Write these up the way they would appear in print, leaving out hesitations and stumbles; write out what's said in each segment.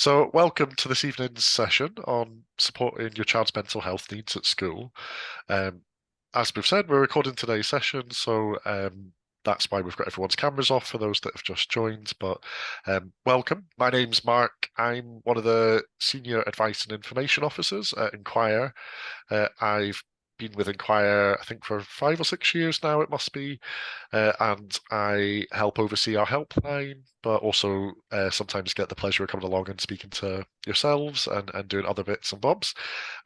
So, welcome to this evening's session on supporting your child's mental health needs at school. Um, as we've said, we're recording today's session, so that's why we've got everyone's cameras off for those that have just joined. But welcome. My name's Mark. I'm one of the Senior Advice and Information Officers at Inquire. I've been with Inquire, I think, for 5 or 6 years now, it must be. And I help oversee our helpline, but also sometimes get the pleasure of coming along and speaking to yourselves and doing other bits and bobs.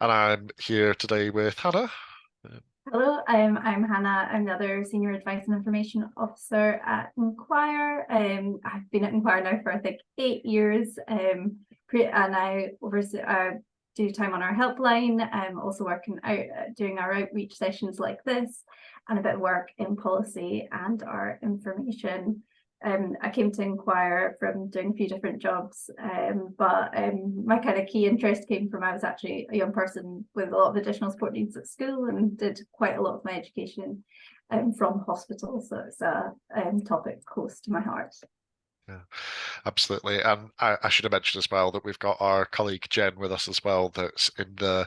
And I'm here today with Hannah. Hello, I'm Hannah. I'm the other Senior Advice and Information Officer at Inquire. I've been at Inquire now for I think 8 years, and I do time on our helpline. I'm also working out doing our outreach sessions like this, and a bit of work in policy and our information. I came to Inquire from doing a few different jobs, but my kind of key interest came from I was actually a young person with a lot of additional support needs at school and did quite a lot of my education from hospital, so it's a topic close to my heart. Yeah, absolutely. And I should have mentioned as well that we've got our colleague Jen with us as well, that's in the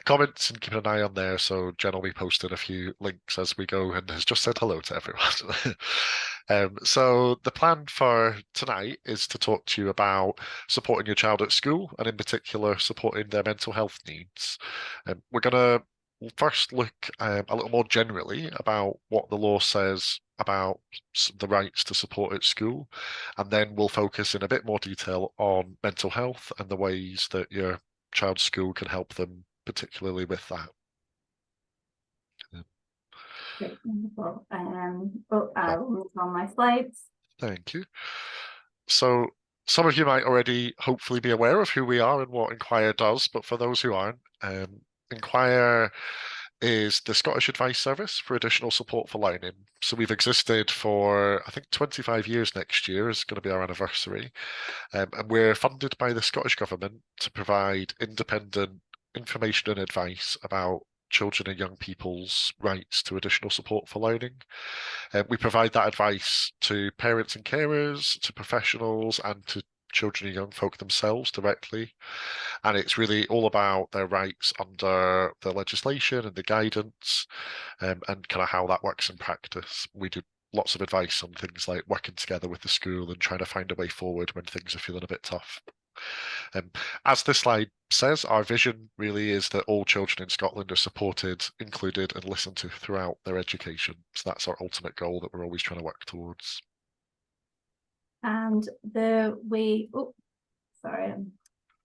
comments and keeping an eye on there. So Jen will be posting a few links as we go and has just said hello to everyone. So the plan for tonight is to talk to you about supporting your child at school and in particular supporting their mental health needs. We're going to first look a little more generally about what the law says about the rights to support at school, and then we'll focus in a bit more detail on mental health and the ways that your child's school can help them, particularly with that. Great, wonderful. I'll move on my slides. Thank you. So some of you might already hopefully be aware of who we are and what Inquire does, but for those who aren't, Inquire is the Scottish Advice Service for additional support for learning. So we've existed for, I think, 25 years next year is going to be our anniversary. And we're funded by the Scottish Government to provide independent information and advice about children and young people's rights to additional support for learning. We provide that advice to parents and carers, to professionals, and to children and young folk themselves directly. And it's really all about their rights under the legislation and the guidance, and kind of how that works in practice. We do lots of advice on things like working together with the school and trying to find a way forward when things are feeling a bit tough. As this slide says, our vision really is that all children in Scotland are supported, included, and listened to throughout their education. So that's our ultimate goal that we're always trying to work towards. And the way, I'm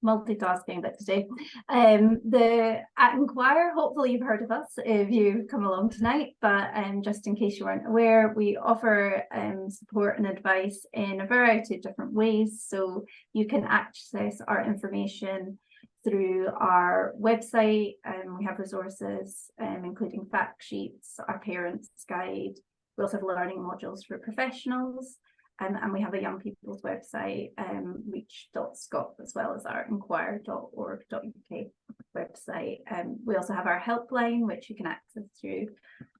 multitasking a bit today. At Inquire, hopefully you've heard of us if you've come along tonight, but just in case you weren't aware, we offer support and advice in a variety of different ways. So you can access our information through our website. We have resources including fact sheets, our parents guide. We also have learning modules for professionals. And we have a young people's website, reach.scot, as well as our inquire.org.uk website. We also have our helpline, which you can access through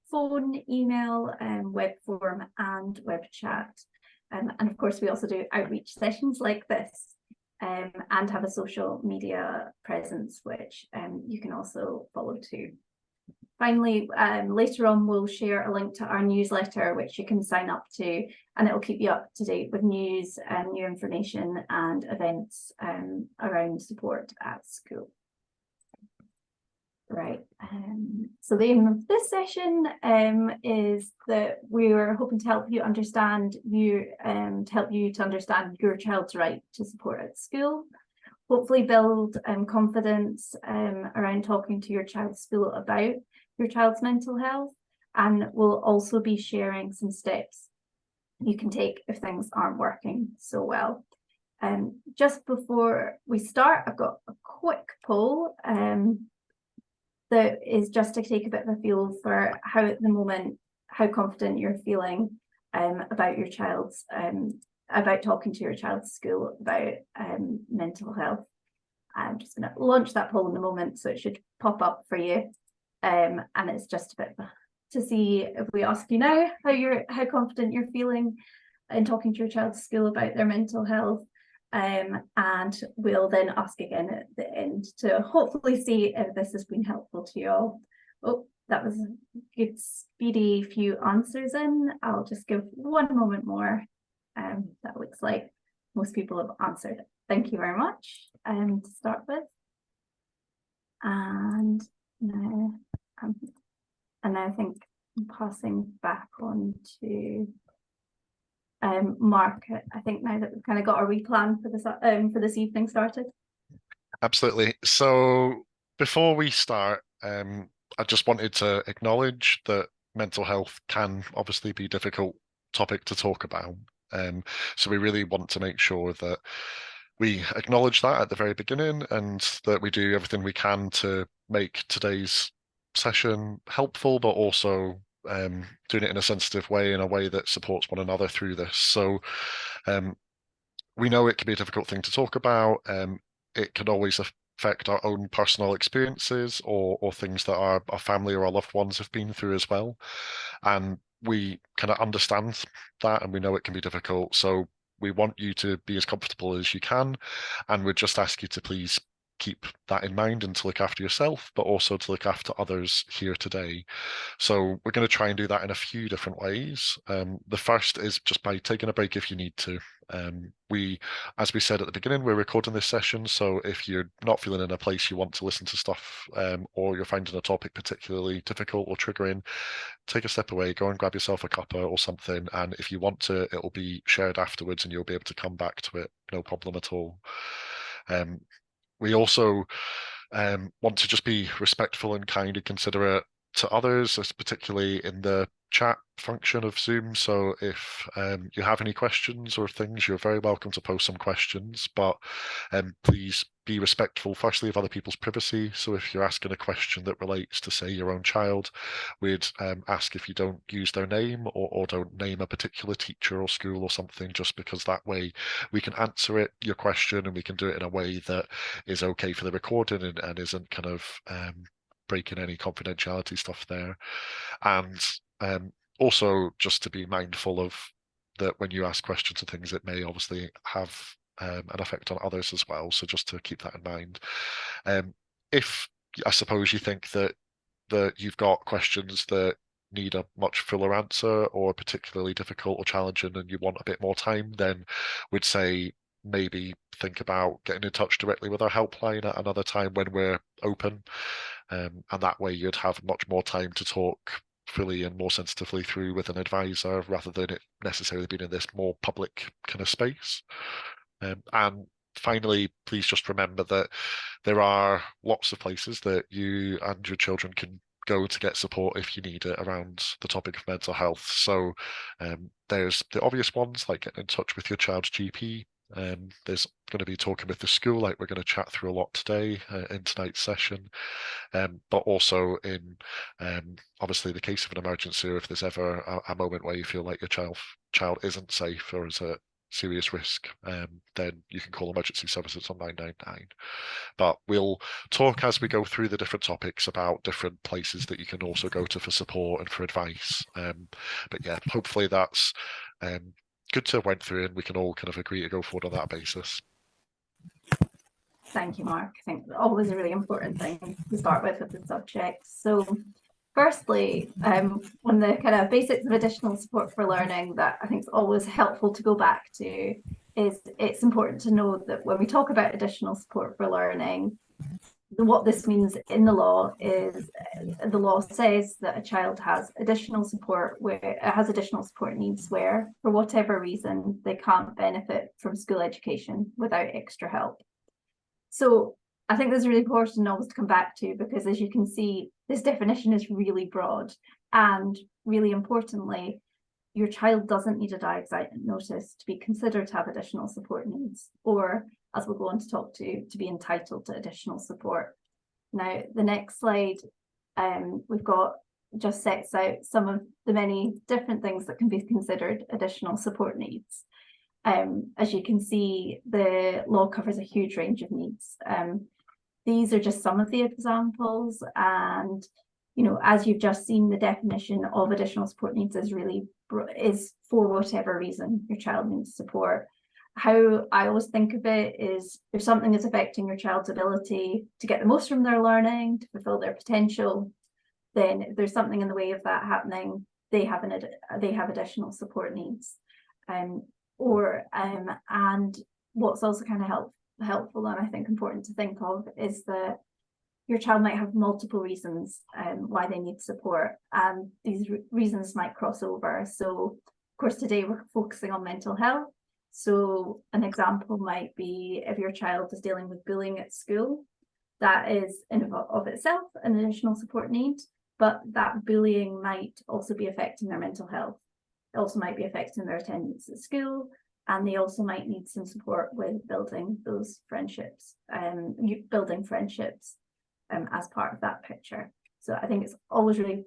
phone, email, web form, and web chat. And of course, we also do outreach sessions like this, and have a social media presence, which you can also follow too. Finally, later on, we'll share a link to our newsletter, which you can sign up to, and it will keep you up to date with news and new information and events around support at school. Right, so the aim of this session is that we're hoping to help you understand to understand your child's right to support at school. Hopefully build confidence around talking to your child's school about your child's mental health, and we'll also be sharing some steps you can take if things aren't working so well. Just before we start, I've got a quick poll that is just to take a bit of a feel for how at the moment, how confident you're feeling about your child's about talking to your child's school about mental health. I'm just going to launch that poll in a moment, so it should pop up for you. And it's just a bit to see if we ask you now how confident you're feeling in talking to your child's school about their mental health, and we'll then ask again at the end to hopefully see if this has been helpful to you all. Oh, that was a good speedy few answers in. I'll just give one moment more. That looks like most people have answered. Thank you very much to start with. And now I think I'm passing back on to Mark. I think now that we've kind of got our replan for this evening started. Absolutely. So before we start, I just wanted to acknowledge that mental health can obviously be a difficult topic to talk about. So we really want to make sure that we acknowledge that at the very beginning and that we do everything we can to make today's session helpful, but also doing it in a sensitive way, in a way that supports one another through this. So we know it can be a difficult thing to talk about. It can always affect our own personal experiences or things that our family or our loved ones have been through as well. And we kind of understand that, and we know it can be difficult. So we want you to be as comfortable as you can, and we'd just ask you to please keep that in mind and to look after yourself, but also to look after others here today. So we're going to try and do that in a few different ways. The first is just by taking a break if you need to. As we said at the beginning, we're recording this session, so if you're not feeling in a place you want to listen to stuff, or you're finding a topic particularly difficult or triggering, take a step away, go and grab yourself a cuppa or something, and if you want to, it'll be shared afterwards and you'll be able to come back to it, no problem at all. We also want to just be respectful and kind and considerate to others, particularly in the chat function of Zoom. So if you have any questions or things, you're very welcome to post some questions, but please be respectful, firstly, of other people's privacy. So if you're asking a question that relates to, say, your own child, we'd ask if you don't use their name or don't name a particular teacher or school or something, just because that way we can answer your question, and we can do it in a way that is okay for the recording and isn't kind of breaking any confidentiality stuff there. And also just to be mindful of that when you ask questions and things, it may obviously have an effect on others as well. So just to keep that in mind. If I suppose you think that you've got questions that need a much fuller answer or particularly difficult or challenging and you want a bit more time, then we'd say maybe think about getting in touch directly with our helpline at another time when we're open. And that way you'd have much more time to talk fully and more sensitively through with an advisor rather than it necessarily being in this more public kind of space. And finally, please just remember that there are lots of places that you and your children can go to get support if you need it around the topic of mental health. So there's the obvious ones like getting in touch with your child's GP. There's going to be talking with the school, like we're going to chat through a lot today in tonight's session, but also in obviously the case of an emergency, or if there's ever a moment where you feel like your child isn't safe or is at serious risk, then you can call emergency services on 999. But we'll talk as we go through the different topics about different places that you can also go to for support and for advice. But yeah, hopefully that's good to have went through, and we can all kind of agree to go forward on that basis. Thank you, Mark. I think always a really important thing to start with the subject. So firstly, one of the kind of basics of additional support for learning that I think is always helpful to go back to is it's important to know that when we talk about additional support for learning, what this means in the law is the law says that a child has additional support needs where, for whatever reason, they can't benefit from school education without extra help. So I think this is really important always to come back to, because as you can see, this definition is really broad, and really importantly, your child doesn't need a diagnosis to be considered to have additional support needs, or as we'll go on to talk to be entitled to additional support. Now, the next slide we've got just sets out some of the many different things that can be considered additional support needs. As you can see, the law covers a huge range of needs. These are just some of the examples, and as you've just seen, the definition of additional support needs is for whatever reason your child needs support. how I always think of it is, if something is affecting your child's ability to get the most from their learning, to fulfill their potential, then if there's something in the way of that happening, they have additional support needs. And what's also kind of helpful and I think important to think of is that your child might have multiple reasons why they need support, and these reasons might cross over. So, of course, today we're focusing on mental health. So an example might be if your child is dealing with bullying at school, that is in of itself an additional support need, but that bullying might also be affecting their mental health. It also might be affecting their attendance at school, and they also might need some support with building those friendships, as part of that picture. So I think it's always really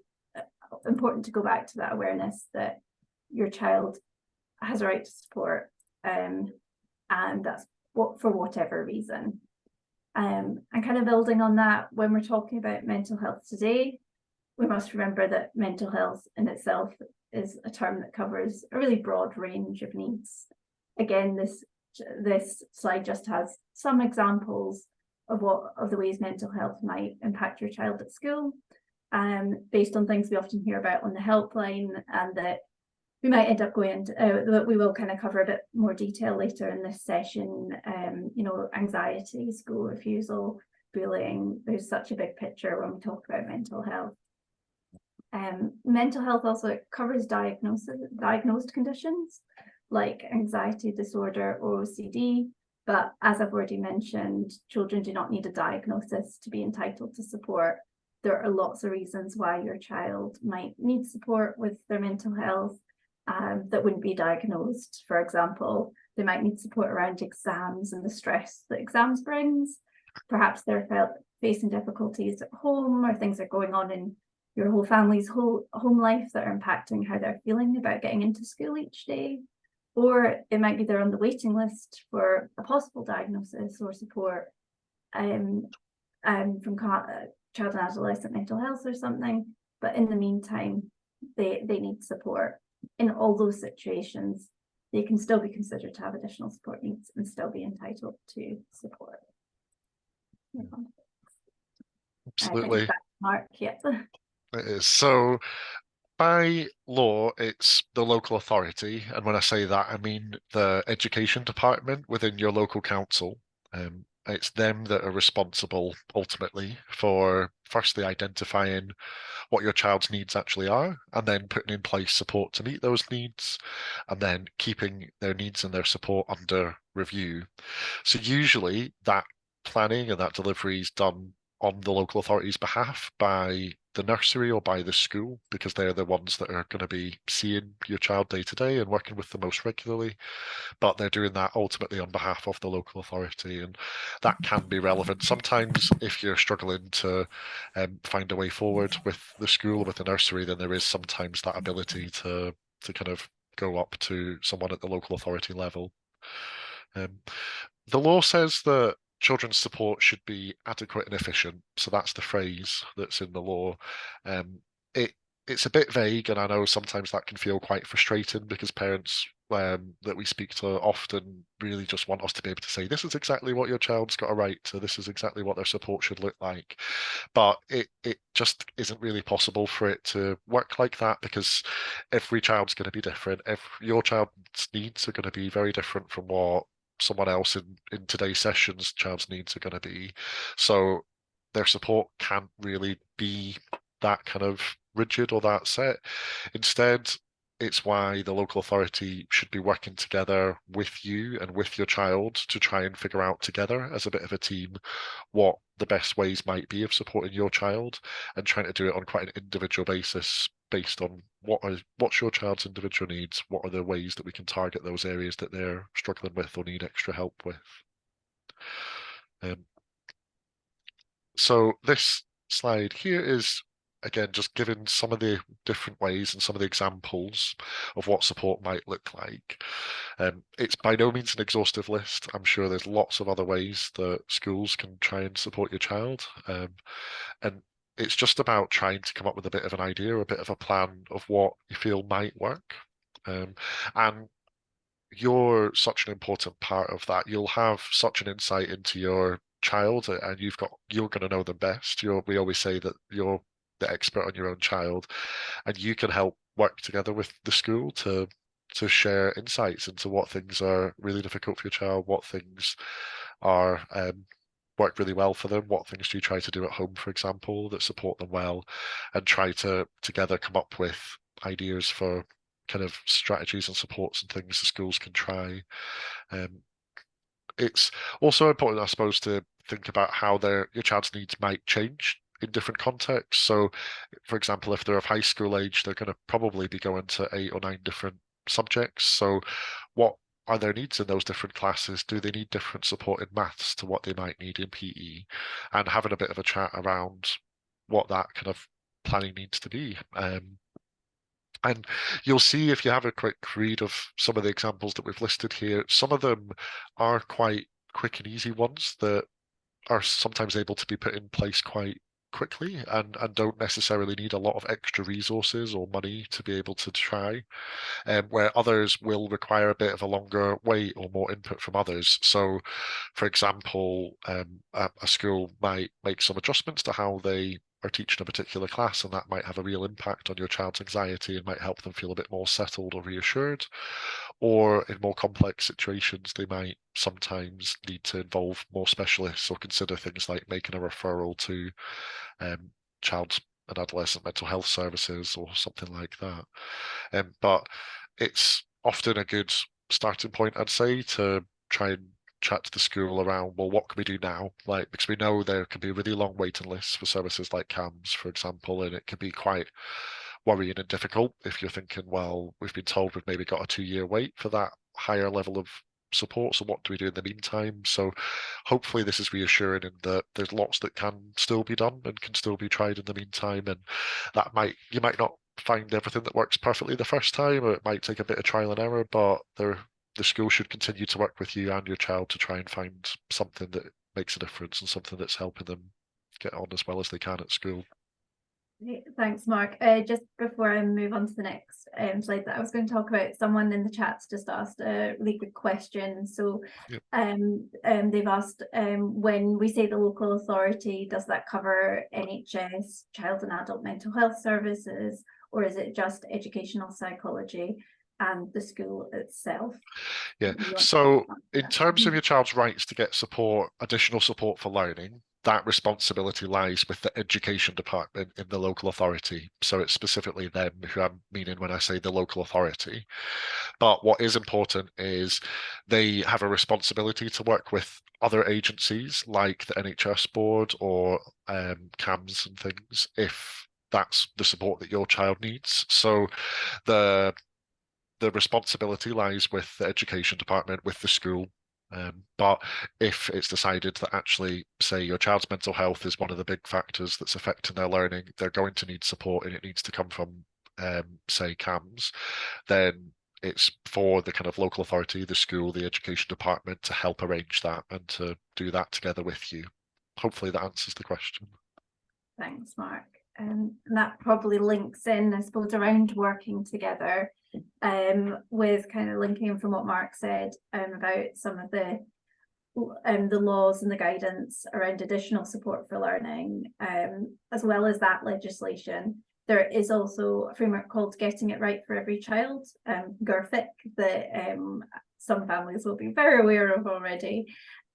important to go back to that awareness that your child has a right to support, and that's for whatever reason. And kind of building on that, when we're talking about mental health today, we must remember that mental health in itself is a term that covers a really broad range of needs. Again, this slide just has some examples of the ways mental health might impact your child at school, based on things we often hear about on the helpline, and that we might end up going into, that we will kind of cover a bit more detail later in this session. Anxiety, school refusal, bullying. There's such a big picture when we talk about mental health. Mental health also covers diagnosed conditions like anxiety disorder or OCD. But as I've already mentioned, children do not need a diagnosis to be entitled to support. There are lots of reasons why your child might need support with their mental health that wouldn't be diagnosed. For example, they might need support around exams and the stress that exams brings. Perhaps they're facing difficulties at home, or things are going on in your whole family's home life that are impacting how they're feeling about getting into school each day. Or it might be they're on the waiting list for a possible diagnosis or support from child and adolescent mental health or something. But in the meantime, they need support. In all those situations, they can still be considered to have additional support needs and still be entitled to support. Absolutely. Mark, yeah. It is. So by law, it's the local authority, and when I say that, I mean the education department within your local council. It's them that are responsible ultimately for firstly identifying what your child's needs actually are, and then putting in place support to meet those needs, and then keeping their needs and their support under review. So usually that planning and that delivery is done on the local authority's behalf by the nursery or by the school, because they're the ones that are going to be seeing your child day to day and working with them most regularly. But they're doing that ultimately on behalf of the local authority, and that can be relevant. Sometimes if you're struggling to find a way forward with the school or with the nursery, then there is sometimes that ability to kind of go up to someone at the local authority level. The law says that children's support should be adequate and efficient. So that's the phrase that's in the law. Um, it's a bit vague, and I know sometimes that can feel quite frustrating because parents that we speak to often really just want us to be able to say, this is exactly what your child's got a right to, this is exactly what their support should look like. But it just isn't really possible for it to work like that, because every child's going to be different. Your child's needs are going to be very different from what someone else in today's session's child's needs are going to be. So their support can't really be that kind of rigid or that set. Instead, it's why the local authority should be working together with you and with your child to try and figure out together as a bit of a team what the best ways might be of supporting your child, and trying to do it on quite an individual basis based on what's your child's individual needs, what are the ways that we can target those areas that they're struggling with or need extra help with. Um, so this slide here is again just giving some of the different ways and some of the examples of what support might look like. It's by no means an exhaustive list. I'm sure there's lots of other ways that schools can try and support your child. And it's just about trying to come up with a bit of an idea, a bit of a plan of what you feel might work. And you're such an important part of that. You'll have such an insight into your child, and you're going to know them best. We always say that you're the expert on your own child, and you can help work together with the school to share insights into what things are really difficult for your child, what things are work really well for them, what things do you try to do at home, for example, that support them well, and try to together come up with ideas for kind of strategies and supports and things the schools can try. Um, it's also important, I suppose, to think about how your child's needs might change in different contexts. So, for example, if they're of high school age, they're going to probably be going to 8 or 9 different subjects. So, what are their needs in those different classes? Do they need different support in maths to what they might need in PE? And having a bit of a chat around what that kind of planning needs to be. And you'll see if you have a quick read of some of the examples that we've listed here, some of them are quite quick and easy ones that are sometimes able to be put in place quite quickly and don't necessarily need a lot of extra resources or money to be able to try, where others will require a bit of a longer wait or more input from others. So, for example, a school might make some adjustments to how they are teaching a particular class, and that might have a real impact on your child's anxiety and might help them feel a bit more settled or reassured. Or in more complex situations, they might sometimes need to involve more specialists or consider things like making a referral to um, child and adolescent mental health services or something like that. But it's often a good starting point, I'd say, to try and chat to the school around, well, what can we do now? Like, because we know there can be really long waiting lists for services like CAMS, for example, and it can be quite worrying and difficult if you're thinking, well, we've been told we've maybe got a 2 year wait for that higher level of support. So what do we do in the meantime? So hopefully this is reassuring in that there's lots that can still be done and can still be tried in the meantime. And you might not find everything that works perfectly the first time, or it might take a bit of trial and error, but the school should continue to work with you and your child to try and find something that makes a difference and something that's helping them get on as well as they can at school. Thanks, Mark. Just before I move on to the next slide that I was going to talk about, someone in the chat's just asked a really good question. So Yep. they've asked, when we say the local authority, does that cover NHS, child and adult mental health services, or is it just educational psychology and the school itself? Yeah. You want So to in terms of your child's rights to get support, additional support for learning, that responsibility lies with the education department in the local authority. So it's specifically them who I'm meaning when I say the local authority. But what is important is they have a responsibility to work with other agencies like the NHS board or CAMS and things if that's the support that your child needs. So the the responsibility lies with the education department, with the school. But if it's decided that actually, say, your child's mental health is one of the big factors that's affecting their learning, they're going to need support and it needs to come from, say, CAMS, then it's for the kind of local authority, the school, the education department to help arrange that and to do that together with you. Hopefully that answers the question. Thanks, Mark. And that probably links in, I suppose, around working together, with kind of linking in from what Mark said about some of the laws and the guidance around additional support for learning, as well as that legislation. There is also a framework called Getting It Right for Every Child, GERFIC, that some families will be very aware of already.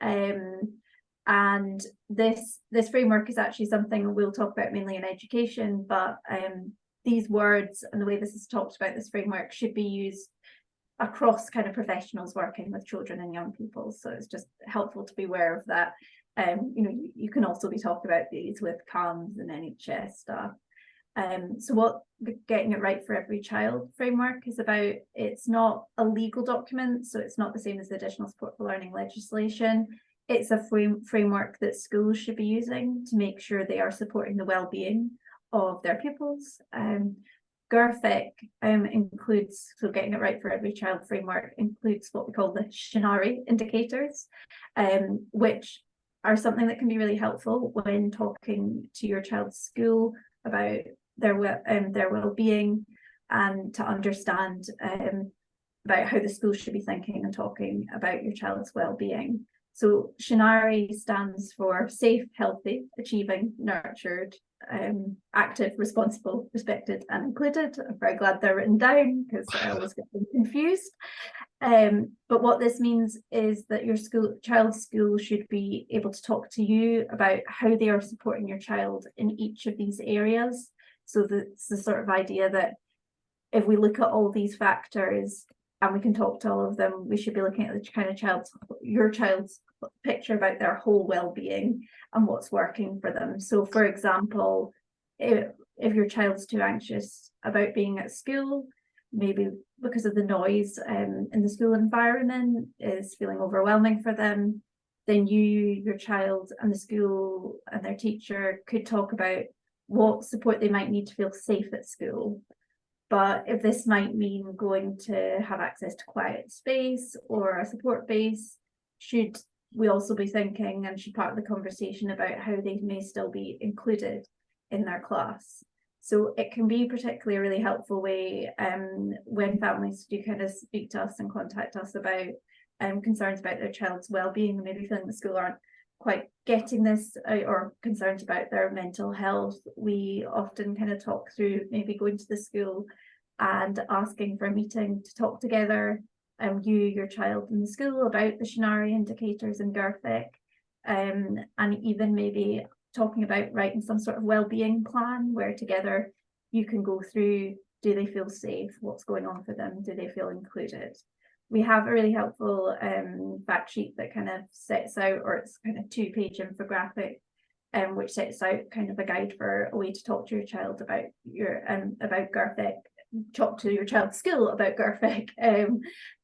And this framework is actually something we'll talk about mainly in education, but these words and the way this is talked about, this framework, should be used across kind of professionals working with children and young people. So it's just helpful to be aware of that. You can also be talking about these with CAMS and NHS staff. So what the Getting It Right for Every Child framework is about, it's not a legal document, so it's not the same as the additional support for learning legislation. It's a framework that schools should be using to make sure they are supporting the well-being of their pupils. GERFIC includes, so Getting It Right for Every Child framework includes what we call the Shinari indicators, which are something that can be really helpful when talking to your child's school about their well-being, and to understand about how the school should be thinking and talking about your child's well-being. So SHINARI stands for safe, healthy, achieving, nurtured, active, responsible, respected and included. I'm very glad they're written down because I always get them confused. But what this means is that your child's school should be able to talk to you about how they are supporting your child in each of these areas. So that's the sort of idea that if we look at all these factors and we can talk to all of them, we should be looking at the kind of your child's picture about their whole well-being and what's working for them. So for example, if your child's too anxious about being at school, maybe because of the noise in the school environment is feeling overwhelming for them, then your child and the school and their teacher could talk about what support they might need to feel safe at school. But if this might mean going to have access to quiet space or a support base, should we also be thinking and should part of the conversation about how they may still be included in their class. So it can be particularly a really helpful way when families do kind of speak to us and contact us about concerns about their child's well-being, maybe feeling the school aren't quite getting this or concerned about their mental health. We often kind of talk through maybe going to the school and asking for a meeting to talk together, your child and the school about the SHINARI indicators and GIRFIC, and even maybe talking about writing some sort of well-being plan where together you can go through, do they feel safe, what's going on for them, do they feel included. We have a really helpful fact sheet that kind of sets out, or it's kind of 2-page infographic, which sets out kind of a guide for a way to talk to your child about about GIRFIC, talk to your child's school about GIRFIC,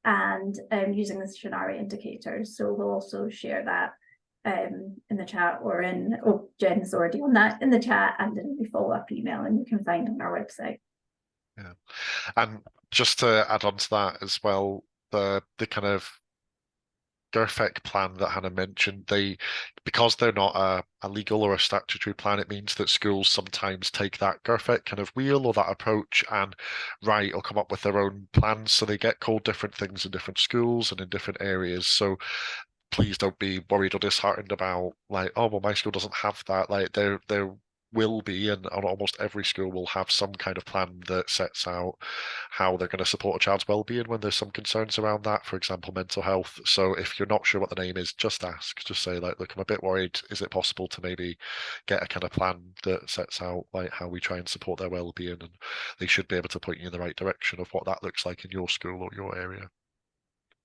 and using the SHINARI indicators. So we'll also share that in the chat or Jen's already on that in the chat and in the follow-up email, and you can find on our website. Yeah, and just to add on to that as well, the kind of GIRFIC plan that Hannah mentioned, because they're not a legal or a statutory plan, it means that schools sometimes take that GIRFIC kind of wheel or that approach and write or come up with their own plans. So they get called different things in different schools and in different areas. So please don't be worried or disheartened about like, oh well, my school doesn't have that. Like there will be, and almost every school will have some kind of plan that sets out how they're going to support a child's well-being when there's some concerns around that, for example, mental health. So if you're not sure what the name is, just ask. Just say like, look, I'm a bit worried. Is it possible to maybe get a kind of plan that sets out like how we try and support their well-being? And they should be able to point you in the right direction of what that looks like in your school or your area.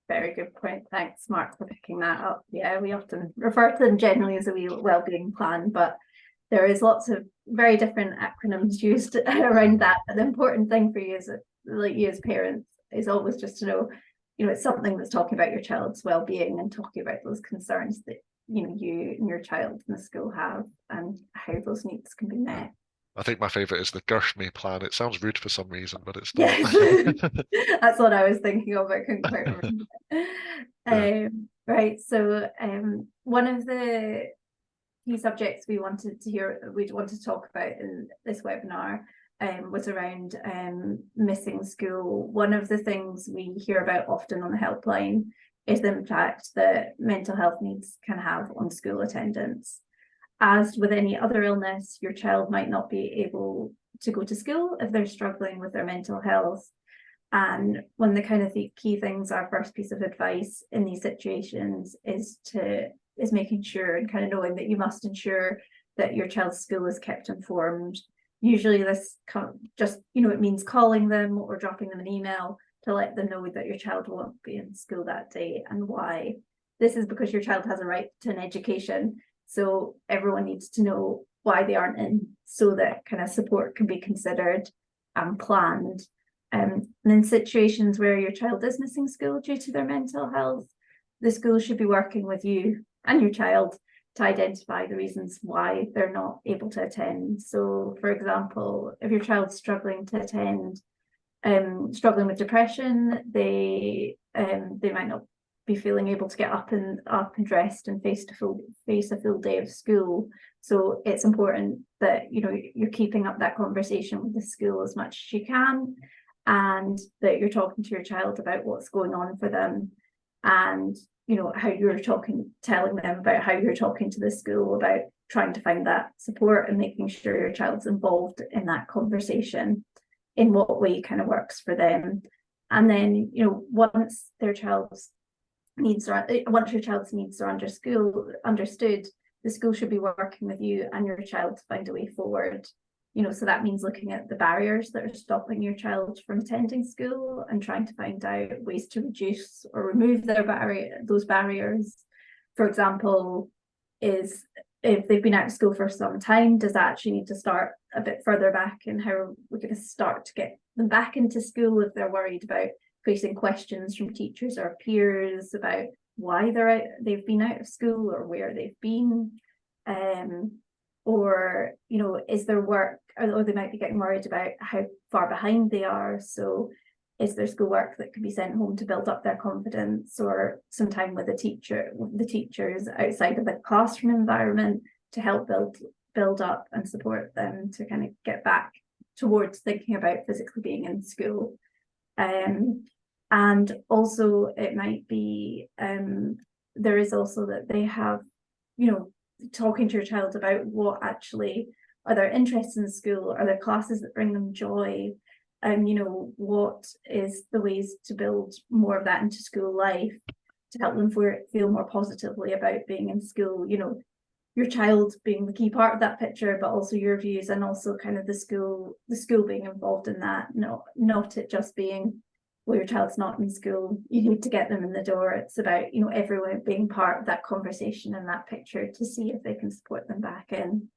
Very good point. Thanks, Mark, for picking that up. Yeah, we often refer to them generally as a wee well-being plan, but there is lots of very different acronyms used around that. But the important thing for you as parents is always just to know, it's something that's talking about your child's well-being and talking about those concerns that you and your child in the school have and how those needs can be met. I think my favorite is the GIRFME plan. It sounds rude for some reason, but it's not. Yes. That's what I was thinking of. I couldn't quite remember. Yeah. Right. So one of the key subjects we wanted to talk about in this webinar was around missing school. One of the things we hear about often on the helpline is the impact that mental health needs can have on school attendance. As with any other illness, your child might not be able to go to school if they're struggling with their mental health. And one of the kind of key things, our first piece of advice in these situations is making sure and kind of knowing that you must ensure that your child's school is kept informed. Usually this just, it means calling them or dropping them an email to let them know that your child won't be in school that day and why. This is because your child has a right to an education. So everyone needs to know why they aren't in, so that kind of support can be considered and planned. And in situations where your child is missing school due to their mental health, the school should be working with you and your child to identify the reasons why they're not able to attend. So, for example, if your child's struggling to attend, struggling with depression, they might not be feeling able to get up and dressed and face a full day of school. So it's important that you're keeping up that conversation with the school as much as you can, and that you're talking to your child about what's going on for them, and how you're telling them about how you're talking to the school about trying to find that support and making sure your child's involved in that conversation in what way kind of works for them. And then once your child's needs are understood, the school should be working with you and your child to find a way forward. So that means looking at the barriers that are stopping your child from attending school and trying to find out ways to reduce or remove those barriers. For example, is if they've been out of school for some time, does that actually need to start a bit further back, and how we're going to start to get them back into school if they're worried about facing questions from teachers or peers about why they've been out of school or where they've been, or is their work, or they might be getting worried about how far behind they are. So is there schoolwork that could be sent home to build up their confidence, or some time with the teachers outside of the classroom environment to help build up and support them to kind of get back towards thinking about physically being in school. And also it might be there is also that they have talking to your child about what actually are their interests in school, are there classes that bring them joy, and what is the ways to build more of that into school life to help them feel more positively about being in school. Your child being the key part of that picture, but also your views, and also kind of the school being involved in that, not it just being, well, your child's not in school, you need to get them in the door. It's about everyone being part of that conversation and that picture to see if they can support them back in.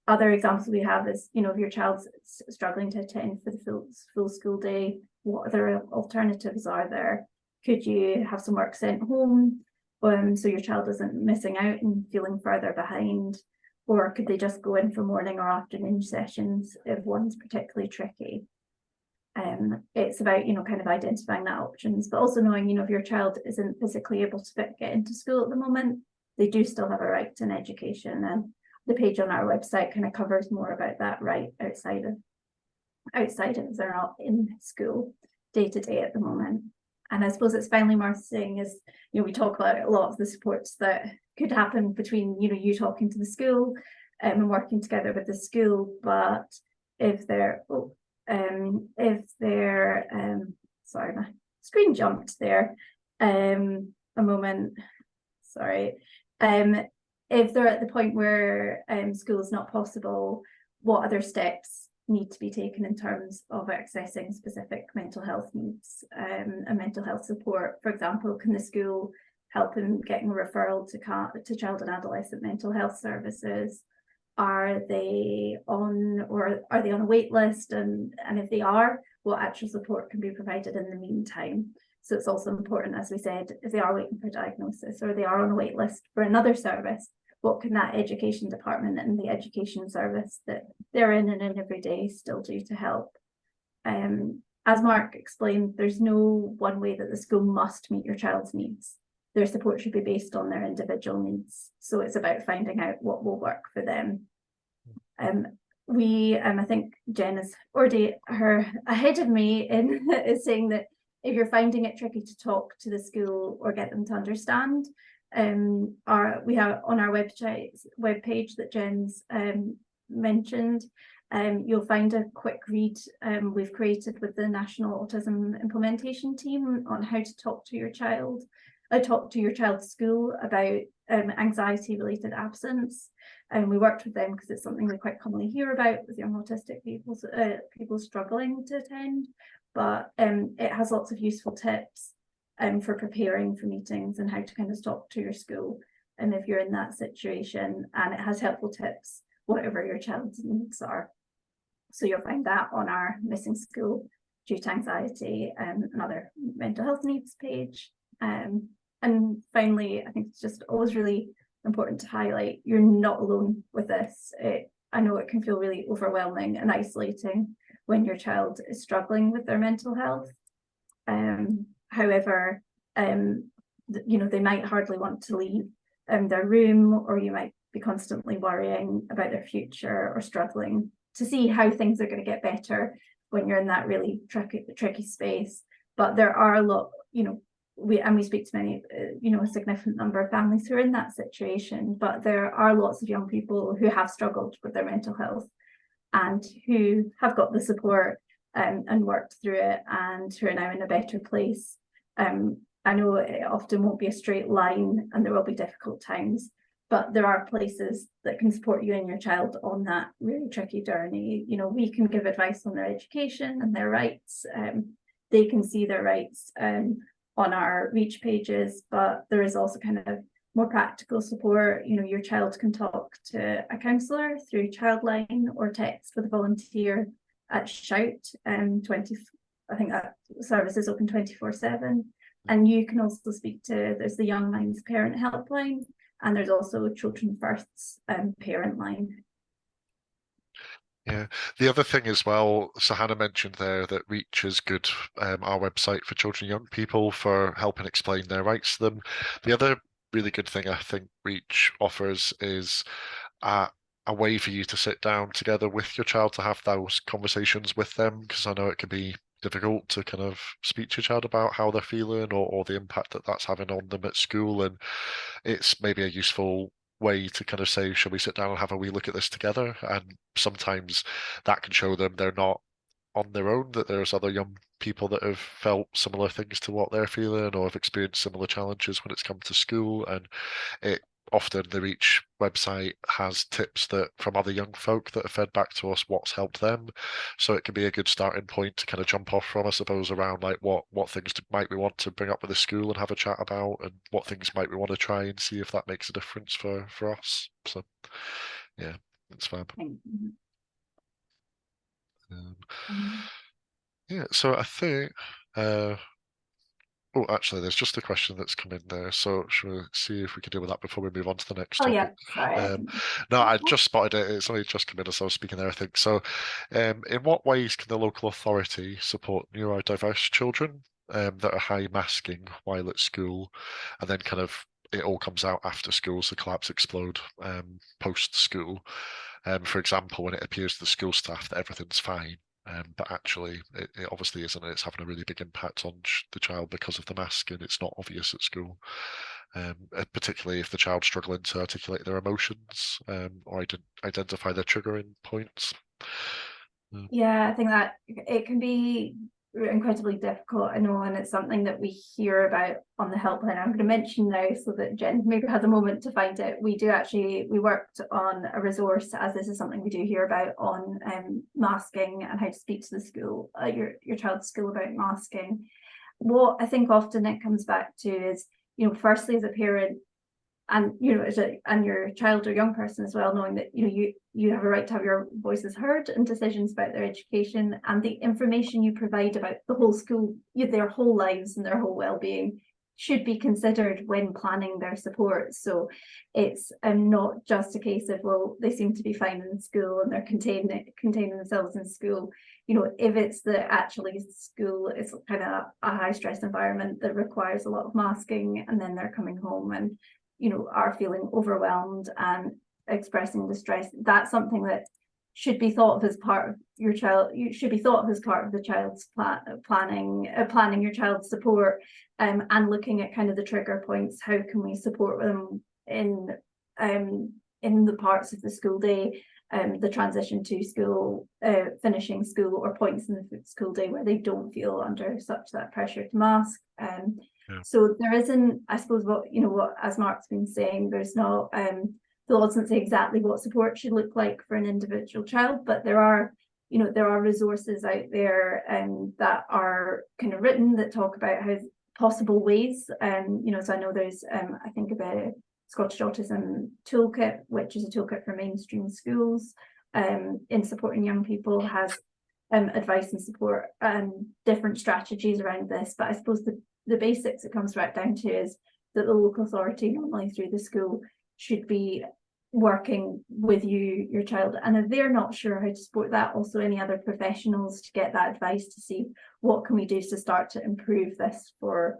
Other examples we have is if your child's struggling to attend for the full school day, what other alternatives are there? Could you have some work sent home so your child isn't missing out and feeling further behind? Or could they just go in for morning or afternoon sessions if one's particularly tricky? It's about kind of identifying that options, but also knowing if your child isn't physically able to get into school at the moment, they do still have a right to an education, and the page on our website kind of covers more about that right outside of if they're not in school day to day at the moment. And I suppose it's finally worth saying is we talk about a lot of the supports that could happen between you talking to the school and working together with the school, but if they're sorry, my screen jumped there a moment, sorry. If they're at the point where school is not possible, what other steps need to be taken in terms of accessing specific mental health needs and mental health support? For example, can the school help in getting a referral to child and adolescent mental health services? Are they on a wait list? And if they are, what actual support can be provided in the meantime? So it's also important, as we said, if they are waiting for diagnosis or they are on a wait list for another service, what can that education department and the education service that they're in and in every day still do to help? As Mark explained, there's no one way that the school must meet your child's needs. Their support should be based on their individual needs. So it's about finding out what will work for them. I think Jen is already ahead of me in is saying that if you're finding it tricky to talk to the school or get them to understand, we have on our webpage that Jen's mentioned, you'll find a quick read we've created with the National Autism Implementation Team on how to talk to your child's school about anxiety related absence. And we worked with them because it's something we quite commonly hear about with young autistic people struggling to attend, but it has lots of useful tips for preparing for meetings and how to kind of talk to your school and if you're in that situation, and it has helpful tips whatever your child's needs are. So you'll find that on our missing school due to anxiety and another mental health needs page. And finally, I think it's just always really important to highlight you're not alone with this. I know it can feel really overwhelming and isolating when your child is struggling with their mental health. However, they might hardly want to leave their room, or you might be constantly worrying about their future or struggling to see how things are going to get better when you're in that really tricky space. But there are a lot, we speak to many, a significant number of families who are in that situation, but there are lots of young people who have struggled with their mental health and who have got the support and worked through it and who are now in a better place. I know it often won't be a straight line and there will be difficult times, but there are places that can support you and your child on that really tricky journey. We can give advice on their education and their rights. They can see their rights on our reach pages, but there is also kind of more practical support. Your child can talk to a counsellor through Childline or text with a volunteer at Shout. I think that service is open 24/7. And you can also speak to, there's the Young Minds Parent Helpline, and there's also Children First's parent line. Yeah, the other thing as well, so Hannah mentioned there that Reach is good, our website for children and young people for helping explain their rights to them. The other really good thing I think Reach offers is a way for you to sit down together with your child to have those conversations with them, because I know it can be difficult to kind of speak to your child about how they're feeling or the impact that that's having on them at school, and it's maybe a useful way to kind of say, shall we sit down and have a wee look at this together? And sometimes that can show them they're not on their own, that there's other young people that have felt similar things to what they're feeling or have experienced similar challenges when it's come to school. And it often, the Reach website has tips that from other young folk that have fed back to us what's helped them. So it can be a good starting point to kind of jump off from, I suppose, around like what things might we want to bring up with the school and have a chat about, and what things might we want to try and see if that makes a difference for us. So yeah, it's fab. Yeah, so I think oh, actually, there's just a question that's come in there. So should we see if we can deal with that before we move on to the next Oh yeah, topic? sorry. No, I just spotted it. It's only just come in as I was speaking there, I think. So, in what ways can the local authority support neurodiverse children that are high masking while at school, and then kind of it all comes out after school, so collapse explode post school? For example, when it appears to the school staff that everything's fine, but actually, it obviously isn't. It's having a really big impact on the child because of the mask, and it's not obvious at school. Particularly if the child's struggling to articulate their emotions or identify their triggering points. Yeah, I think that it can be incredibly difficult, I know, and it's something that we hear about on the helpline. I'm going to mention now so that Jen maybe has a moment to find it. We worked on a resource, as this is something we do hear about, on masking and how to speak to the school, your child's school about masking. What I think often it comes back to is, firstly as a parent, and and your child or young person as well, knowing that you have a right to have your voices heard in decisions about their education, and the information you provide about the whole school, their whole lives and their whole well-being should be considered when planning their support. So it's not just a case of, well, they seem to be fine in school and they're containing themselves in school. If it's that actually school is kind of a high stress environment that requires a lot of masking, and then they're coming home and are feeling overwhelmed and expressing distress, that's something that should be thought of as part of your child. You should be thought of as part of the child's planning your child's support, and looking at kind of the trigger points. How can we support them in the parts of the school day, the transition to school, finishing school, or points in the school day where they don't feel under such that pressure to mask. So there isn't, I suppose, what as Mark's been saying, there's not the law doesn't say exactly what support should look like for an individual child, but there are resources out there that are kind of written that talk about how possible ways. So I know there's I think about Scottish Autism Toolkit, which is a toolkit for mainstream schools in supporting young people, has advice and support and different strategies around this. But I suppose the basics it comes right down to is that the local authority, normally through the school, should be working with your child, and if they're not sure how to support that, also any other professionals to get that advice to see what can we do to start to improve this for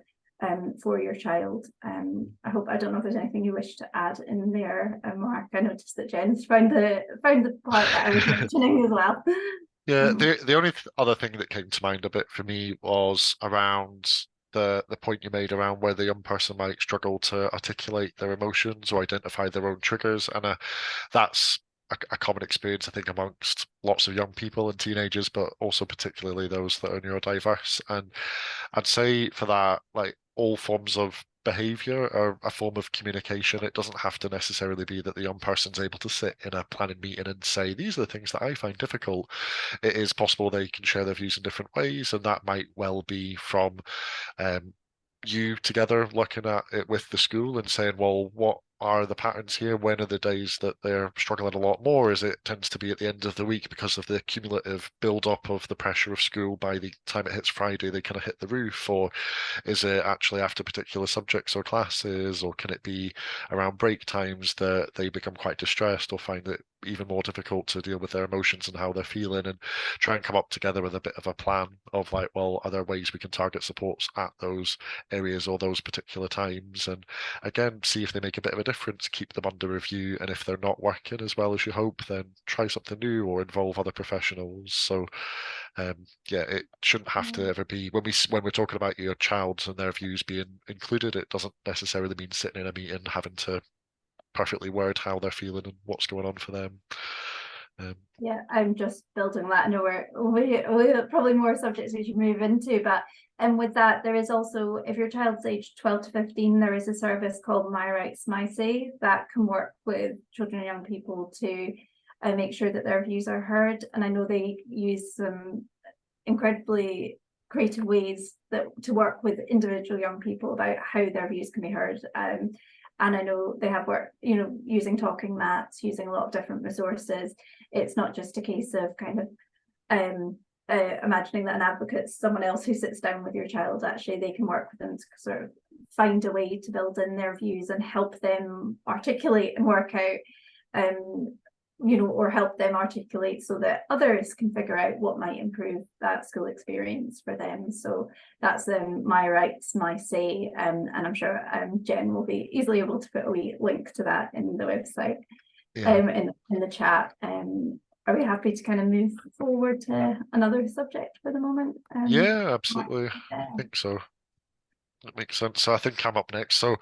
your child. I don't know if there's anything you wish to add in there, Mark. I noticed that Jen's found the part that I was mentioning as well. Yeah, Mhm. the only other thing that came to mind a bit for me was around the point you made around where the young person might struggle to articulate their emotions or identify their own triggers, and that's a common experience, I think, amongst lots of young people and teenagers, but also particularly those that are neurodiverse. And I'd say for that, like all forms of behavior are a form of communication. It doesn't have to necessarily be that the young person's able to sit in a planning meeting and say, these are the things that I find difficult. It is possible they can share their views in different ways, and that might well be from um, you together looking at it with the school and saying, well, what are the patterns here? When are the days that they're struggling a lot more? Is it tends to be at the end of the week because of the cumulative build up of the pressure of school? By the time it hits Friday, they kind of hit the roof, or is it actually after particular subjects or classes, or can it be around break times that they become quite distressed or find it even more difficult to deal with their emotions and how they're feeling, and try and come up together with a bit of a plan of like, well, are there ways we can target supports at those areas or those particular times? And again, see if they make a bit of a difference, keep them under review, and if they're not working as well as you hope, then try something new or involve other professionals. So yeah, it shouldn't have to ever be when we're talking about your child's and their views being included. It doesn't necessarily mean sitting in a meeting having to perfectly word how they're feeling and what's going on for them. Um, Yeah, I'm just building that. I know we have probably more subjects we should move into, but and with that, there is also, if your child's age 12 to 15, there is a service called My Rights, My Say that can work with children and young people to make sure that their views are heard. And I know they use some incredibly creative ways that to work with individual young people about how their views can be heard. And I know they have work, using talking mats, using a lot of different resources. It's not just a case of kind of um, imagining that an advocate's someone else who sits down with your child. Actually, they can work with them to sort of find a way to build in their views and help them articulate and work out or help them articulate so that others can figure out what might improve that school experience for them. So that's My Rights, My Say, and I'm sure Jen will be easily able to put a wee link to that in the website, yeah, in the chat. Are we happy to kind of move forward to another subject for the moment? yeah, absolutely. I think so. That makes sense. So I think I'm up next. So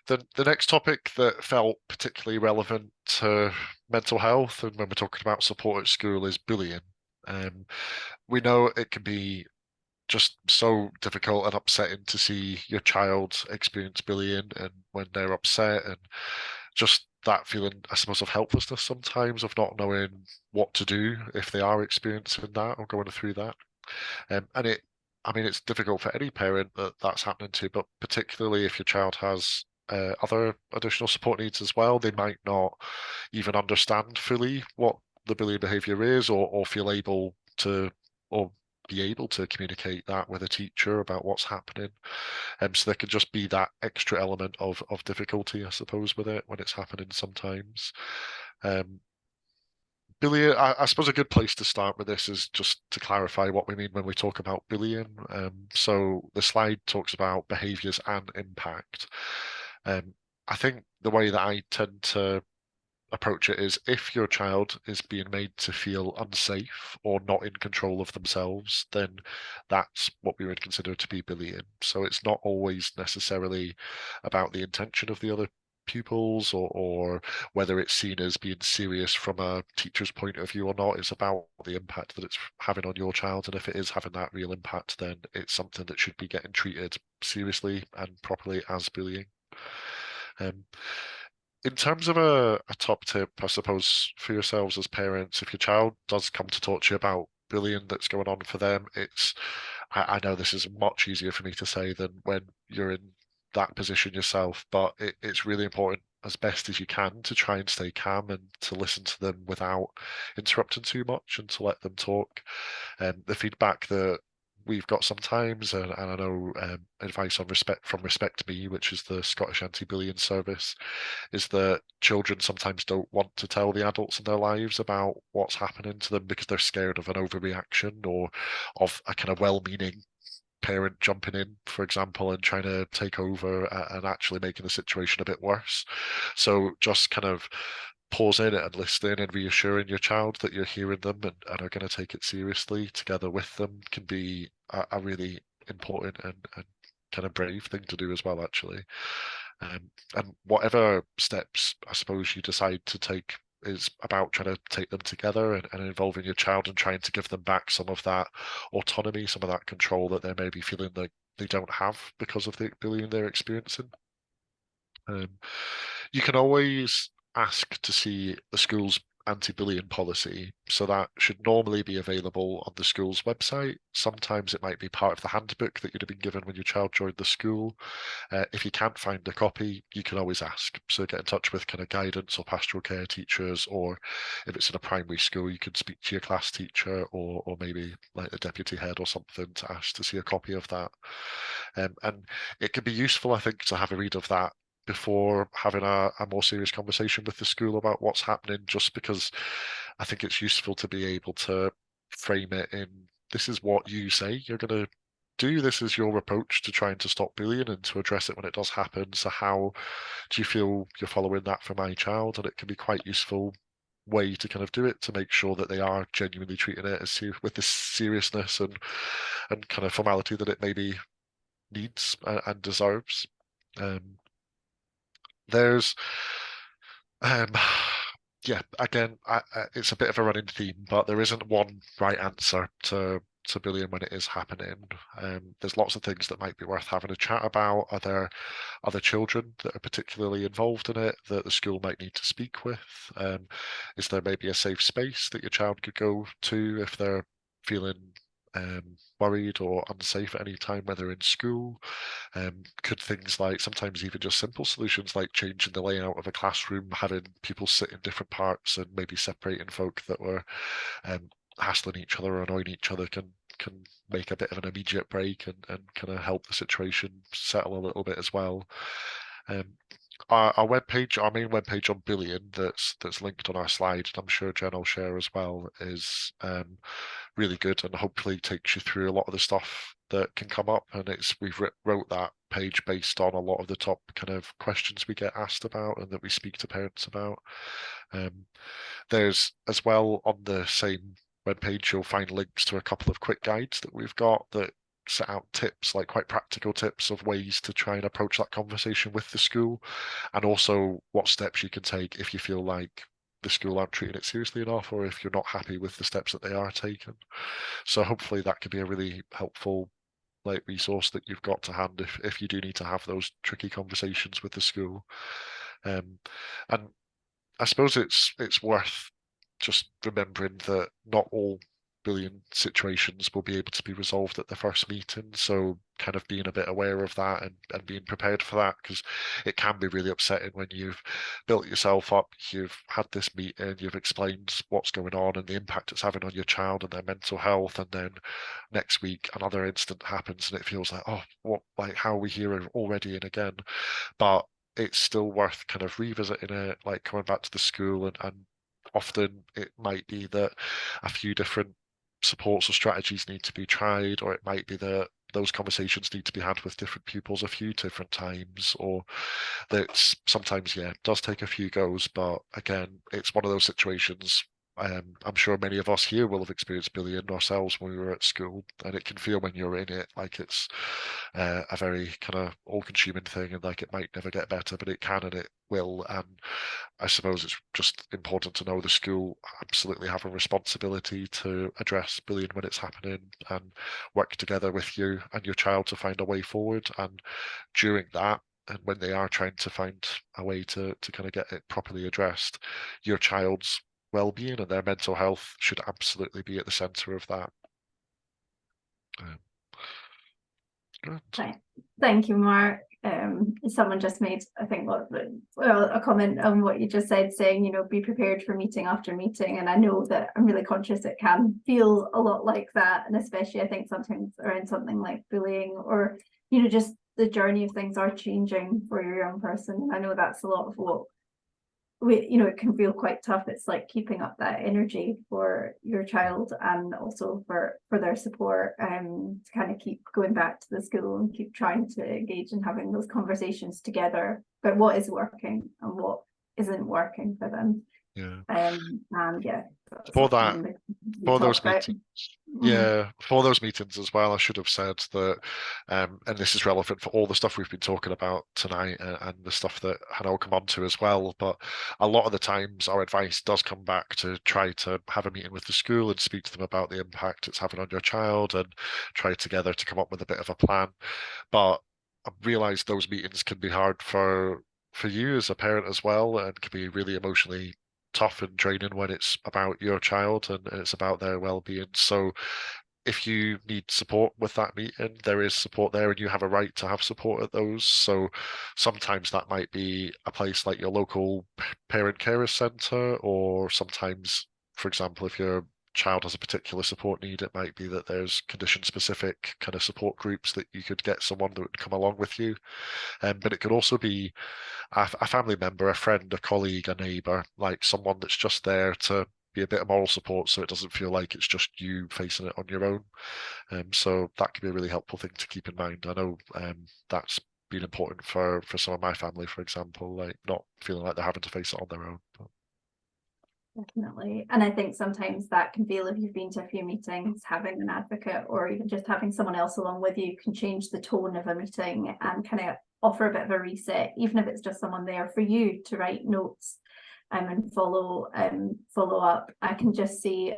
the next topic that felt particularly relevant to mental health and when we're talking about support at school is bullying. Um, we know it can be just so difficult and upsetting to see your child experience bullying and when they're upset and just that feeling, I suppose, of helplessness sometimes of not knowing what to do if they are experiencing that or going through that. And I mean, it's difficult for any parent that that's happening to, but particularly if your child has other additional support needs as well, they might not even understand fully what the bullying behavior is or feel able to or be able to communicate that with a teacher about what's happening. So there could just be that extra element of difficulty, I suppose, with it when it's happening sometimes. Um, Bullying, I suppose a good place to start with this is just to clarify what we mean when we talk about bullying. So the slide talks about behaviors and impact. Um, I think the way that I tend to approach it is if your child is being made to feel unsafe or not in control of themselves, then that's what we would consider to be bullying. So it's not always necessarily about the intention of the other pupils or whether it's seen as being serious from a teacher's point of view or not. It's about the impact that it's having on your child. And if it is having that real impact, then it's something that should be getting treated seriously and properly as bullying. Um, in terms of a top tip, I suppose, for yourselves as parents, if your child does come to talk to you about bullying that's going on for them, I know this is much easier for me to say than when you're in that position yourself, but it's really important as best as you can to try and stay calm and to listen to them without interrupting too much and to let them talk. The feedback that we've got sometimes, and I know advice on respect from Respect Me, which is the Scottish anti-bullying service, is that children sometimes don't want to tell the adults in their lives about what's happening to them because they're scared of an overreaction or of a kind of well-meaning parent jumping in, for example, and trying to take over and actually making the situation a bit worse. So just kind of pausing and listening and reassuring your child that you're hearing them and are going to take it seriously together with them can be a really important and kind of brave thing to do as well, actually. And whatever steps I suppose you decide to take is about trying to take them together and involving your child and trying to give them back some of that autonomy, some of that control that they may be feeling like they don't have because of the bullying they're experiencing. Um, you can always ask to see the school's anti-bullying policy, so that should normally be available on the school's website. Sometimes it might be part of the handbook that you'd have been given when your child joined the school. If you can't find a copy, you can always ask. So get in touch with kind of guidance or pastoral care teachers, or if it's in a primary school, you could speak to your class teacher or maybe like the deputy head or something to ask to see a copy of that. And it can be useful, I think, to have a read of that before having a more serious conversation with the school about what's happening, just because I think it's useful to be able to frame it in this is what you say you're going to do. This is your approach to trying to stop bullying and to address it when it does happen. So how do you feel you're following that for my child? And it can be quite useful way to kind of do it to make sure that they are genuinely treating it as with this seriousness and kind of formality that it maybe needs and deserves. Um, there's um, yeah, again, it's a bit of a running theme, but there isn't one right answer to bullying when it is happening. There's lots of things that might be worth having a chat about. Are there other children that are particularly involved in it that the school might need to speak with? Is there maybe a safe space that your child could go to if they're feeling worried or unsafe at any time, whether in school? Could things like sometimes even just simple solutions like changing the layout of a classroom, having people sit in different parts and maybe separating folk that were hassling each other or annoying each other can make a bit of an immediate break and kind of help the situation settle a little bit as well. Um, our webpage, our main webpage on bullying that's linked on our slide, and I'm sure Jen will share as well, is really good and hopefully takes you through a lot of the stuff that can come up. And we've wrote that page based on a lot of the top kind of questions we get asked about and that we speak to parents about. There's as well on the same webpage, you'll find links to a couple of quick guides that we've got that set out tips, like quite practical tips of ways to try and approach that conversation with the school, and also what steps you can take if you feel like the school aren't treating it seriously enough, or if you're not happy with the steps that they are taking. So hopefully that could be a really helpful like resource that you've got to hand if you do need to have those tricky conversations with the school. And I suppose it's worth just remembering that not all bullying situations will be able to be resolved at the first meeting. So kind of being a bit aware of that and being prepared for that, because it can be really upsetting when you've built yourself up, you've had this meeting, you've explained what's going on and the impact it's having on your child and their mental health, and then next week another incident happens and it feels like, oh, what, like how are we here already and again? But it's still worth kind of revisiting it, like coming back to the school and often it might be that a few different supports or strategies need to be tried, or it might be that those conversations need to be had with different pupils a few different times, or that sometimes, yeah, it does take a few goes, but again, it's one of those situations. I'm sure many of us here will have experienced bullying ourselves when we were at school, and it can feel when you're in it like it's a very kind of all-consuming thing, and like it might never get better, but it can and it will. And I suppose it's just important to know the school absolutely have a responsibility to address bullying when it's happening and work together with you and your child to find a way forward. And during that, and when they are trying to find a way to kind of get it properly addressed, your child's well-being and their mental health should absolutely be at the center of that. Right. Thank you, Mark. Someone just made, I think, a comment on what you just said, saying, you know, be prepared for meeting after meeting. And I know that I'm really conscious it can feel a lot like that. And especially, I think sometimes around something like bullying or, you know, just the journey of things are changing for your young person. I know that's a lot of what you know, it can feel quite tough. It's like keeping up that energy for your child and also for their support, to kind of keep going back to the school and keep trying to engage in having those conversations together about what is working and what isn't working for them. Yeah. And yeah, that's For often that, the we for talk those about. meetings, Mhm. yeah, for those meetings as well, I should have said that, and this is relevant for all the stuff we've been talking about tonight, and the stuff that Hannah will come on to as well. But a lot of the times, our advice does come back to try to have a meeting with the school and speak to them about the impact it's having on your child, and try together to come up with a bit of a plan. But I realize those meetings can be hard for you as a parent as well, and can be really emotionally tough and draining when it's about your child and it's about their well-being. So if you need support with that meeting, there is support there, and you have a right to have support at those. So sometimes that might be a place like your local parent carer centre, or sometimes, for example, if your child has a particular support need, it might be that there's condition specific kind of support groups that you could get someone that would come along with you. But it could also be a family member, a friend, a colleague, a neighbor, like someone that's just there to be a bit of moral support so it doesn't feel like it's just you facing it on your own. So that can be a really helpful thing to keep in mind. I know that's been important for some of my family, for example, like not feeling like they're having to face it on their own. But Definitely. And I think sometimes that can feel, if you've been to a few meetings, having an advocate or even just having someone else along with you can change the tone of a meeting and kind of offer a bit of a reset, even if it's just someone there for you to write notes and follow up. I can just see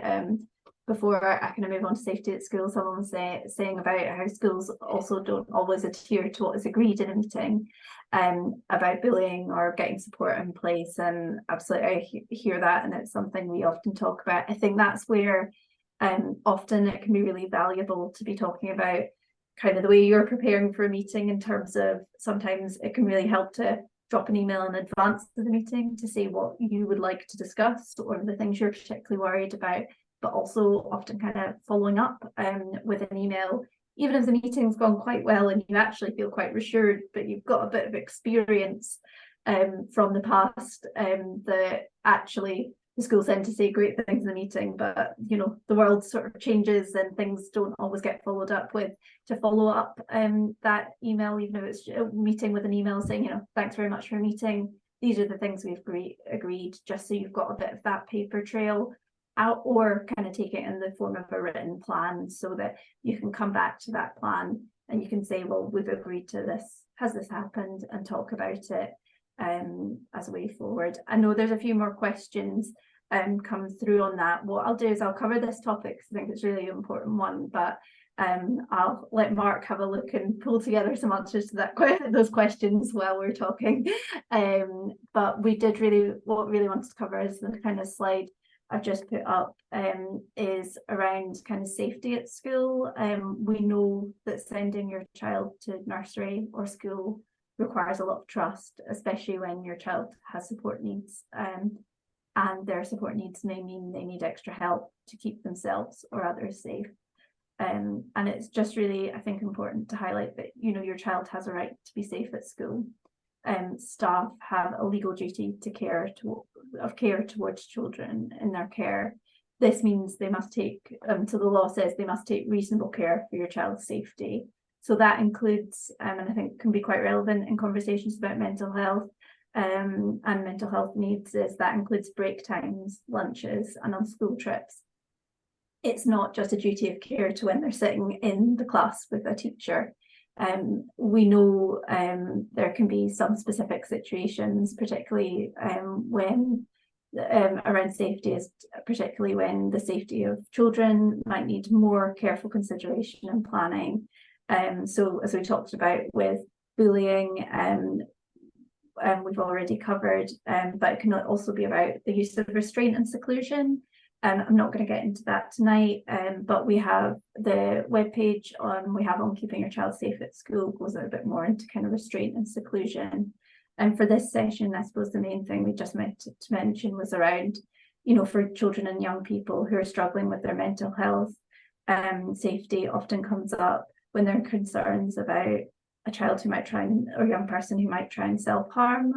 before I kind of move on to safety at school, someone was saying about how schools also don't always adhere to what is agreed in a meeting about bullying or getting support in place. And absolutely, I hear that, and it's something we often talk about. I think that's where often it can be really valuable to be talking about kind of the way you're preparing for a meeting, in terms of sometimes it can really help to drop an email in advance of the meeting to say what you would like to discuss or the things you're particularly worried about, but also often kind of following up with an email, even if the meeting's gone quite well and you actually feel quite reassured, but you've got a bit of experience from the past that actually the school tend to say great things in the meeting, but you know, the world sort of changes and things don't always get followed up with. To follow up that email, even if it's a meeting with an email saying, you know, thanks very much for a meeting, these are the things we've agreed, just so you've got a bit of that paper trail out, or kind of take it in the form of a written plan so that you can come back to that plan and you can say, well, we've agreed to this, has this happened, and talk about it as a way forward. I know there's a few more questions come through on that. What I'll do is I'll cover this topic because I think it's a really important one, but I'll let Mark have a look and pull together some answers to those questions while we're talking. But we did what we really wanted to cover is the kind of slide I've just put up is around kind of safety at school. We know that sending your child to nursery or school requires a lot of trust, especially when your child has support needs. And their support needs may mean they need extra help to keep themselves or others safe. And it's just really, I think, important to highlight that, you know, your child has a right to be safe at school. Staff have a legal duty to care towards children in their care. This means they must take, so the law says they must take reasonable care for your child's safety. So that includes, and I think can be quite relevant in conversations about mental health and mental health needs, is that includes break times, lunches, and on school trips. It's not just a duty of care to when they're sitting in the class with a teacher. We know there can be some specific situations, particularly when around safety, is particularly when the safety of children might need more careful consideration and planning. So as we talked about with bullying, we've already covered, but it can also be about the use of restraint and seclusion. I'm not going to get into that tonight, but we have the webpage we have on keeping your child safe at school goes a bit more into kind of restraint and seclusion. And for this session, I suppose the main thing we just meant to mention was around, you know, for children and young people who are struggling with their mental health, safety often comes up when there are concerns about a child who might try or young person who might try and self-harm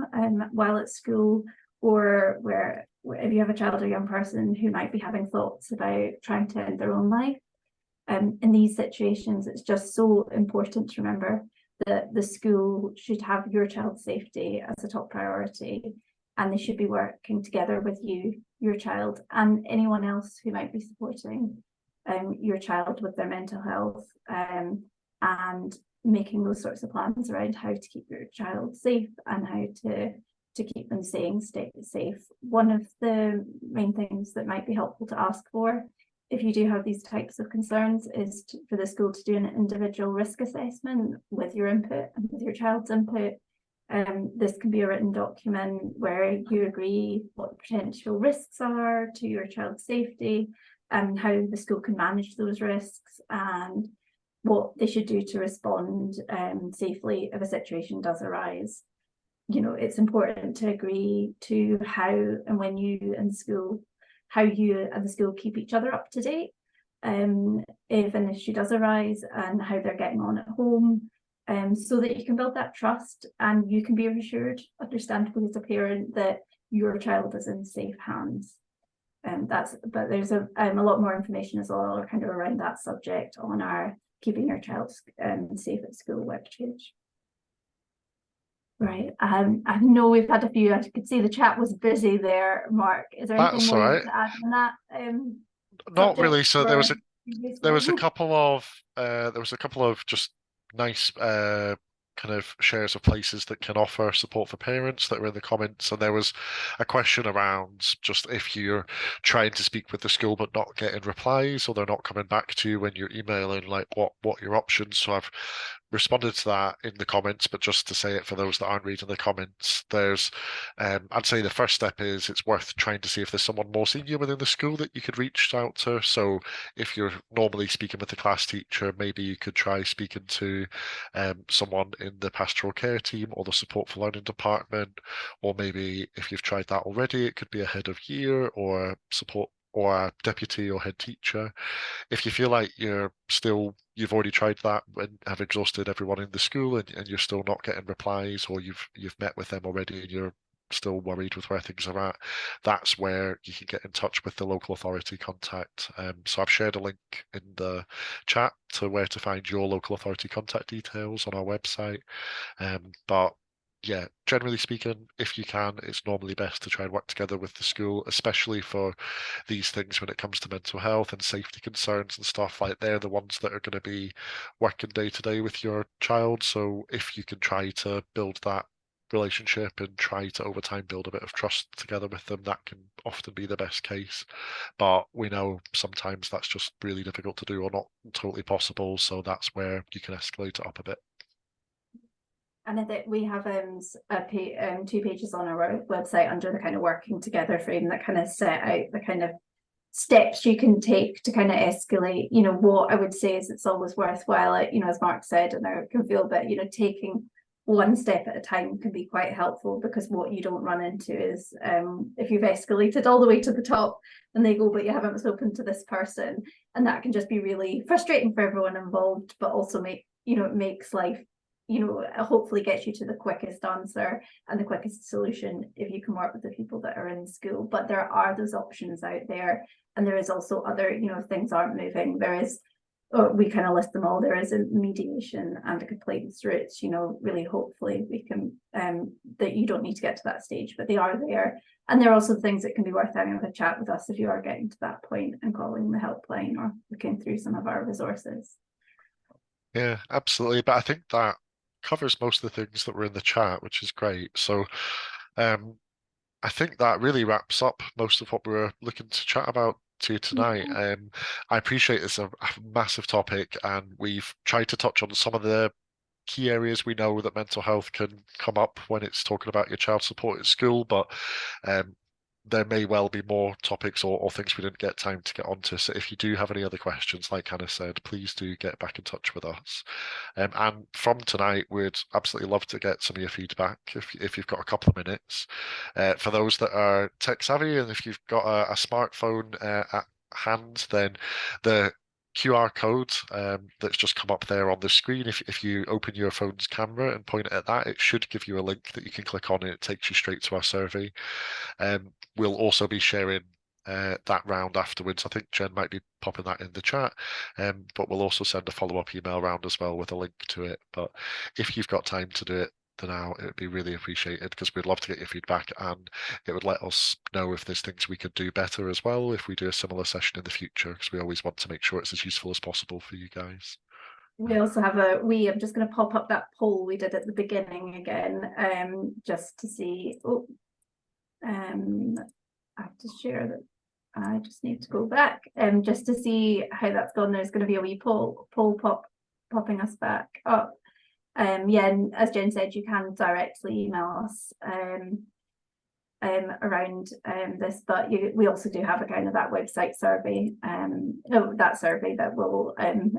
while at school, or where if you have a child or young person who might be having thoughts about trying to end their own life. In these situations, it's just so important to remember that the school should have your child's safety as a top priority. and they should be working together with you, your child, and anyone else who might be supporting your child with their mental health, and making those sorts of plans around how to keep your child safe and how to keep them stay safe. One of the main things that might be helpful to ask for if you do have these types of concerns is for the school to do an individual risk assessment with your input and with your child's input. This can be a written document where you agree what the potential risks are to your child's safety and how the school can manage those risks and what they should do to respond safely if a situation does arise. You know, it's important to agree to how and when you and school, how you and the school keep each other up to date if an issue does arise, and how they're getting on at home, so that you can build that trust and you can be reassured, understandably as a parent, that your child is in safe hands. But there's a lot more information as well kind of around that subject on our keeping your child safe at school webpage. Right. I know we've had a few. I could see the chat was busy there, Mark. Is there anything That's all more you want right. to add on that Not subject really. So or there was a couple of just nice kind of shares of places that can offer support for parents that were in the comments, and there was a question around just if you're trying to speak with the school but not getting replies, or they're not coming back to you when you're emailing, like what your options. So I've responded to that in the comments, but just to say it for those that aren't reading the comments, there's I'd say the first step is it's worth trying to see if there's someone more senior within the school that you could reach out to. So if you're normally speaking with the class teacher, maybe you could try speaking to someone in the pastoral care team or the support for learning department, or maybe if you've tried that already, it could be a head of year or support or a deputy or head teacher. If you feel like you've already tried that and have exhausted everyone in the school, and you're still not getting replies, or you've met with them already and you're still worried with where things are at, that's where you can get in touch with the local authority contact. So I've shared a link in the chat to where to find your local authority contact details on our website. But yeah, generally speaking, if you can, it's normally best to try and work together with the school, especially for these things when it comes to mental health and safety concerns and stuff. Like, they're the ones that are going to be working day to day with your child. So if you can try to build that relationship and try to over time build a bit of trust together with them, that can often be the best case. But we know sometimes that's just really difficult to do or not totally possible. So that's where you can escalate it up a bit. And I think we have 2 pages on our website under the kind of working together frame that kind of set out the kind of steps you can take to kind of escalate. You know, what I would say is it's always worthwhile, you know, as Mark said, and I can feel that, you know, taking one step at a time can be quite helpful, because what you don't run into is if you've escalated all the way to the top and they go, but you haven't spoken to this person, and that can just be really frustrating for everyone involved, but also it makes life, you know, hopefully gets you to the quickest answer and the quickest solution if you can work with the people that are in school. But there are those options out there, and there is also other, you know, if things aren't moving, there is, we kind of list them all. There is a mediation and a complaints route. You know, really hopefully we can that you don't need to get to that stage, but they are there. And there are also things that can be worth having a chat with us if you are getting to that point and calling the helpline or looking through some of our resources. Yeah, absolutely. But I think that covers most of the things that were in the chat, which is great. So I think that really wraps up most of what we were looking to chat about to you tonight. Yeah. I appreciate it's a massive topic, and we've tried to touch on some of the key areas we know that mental health can come up when it's talking about your child support at school, but there may well be more topics or things we didn't get time to get onto. So if you do have any other questions, like Hannah said, please do get back in touch with us. And from tonight, we'd absolutely love to get some of your feedback if you've got a couple of minutes. For those that are tech savvy, and if you've got a smartphone at hand, then the QR code that's just come up there on the screen. If you open your phone's camera and point it at that, it should give you a link that you can click on, and it takes you straight to our survey. We'll also be sharing that round afterwards. I think Jen might be popping that in the chat, but we'll also send a follow-up email round as well with a link to it. But if you've got time to do it, something out, it would be really appreciated because we'd love to get your feedback, and it would let us know if there's things we could do better as well if we do a similar session in the future, because we always want to make sure it's as useful as possible for you guys. We also have I'm just going to pop up that poll we did at the beginning again, just to see. I have to share that. I just need to go back just to see how that's gone. There's going to be a wee poll popping us back up. Yeah, and as Jen said, you can directly email us around this, but we also do have a kind of that website survey, that survey that will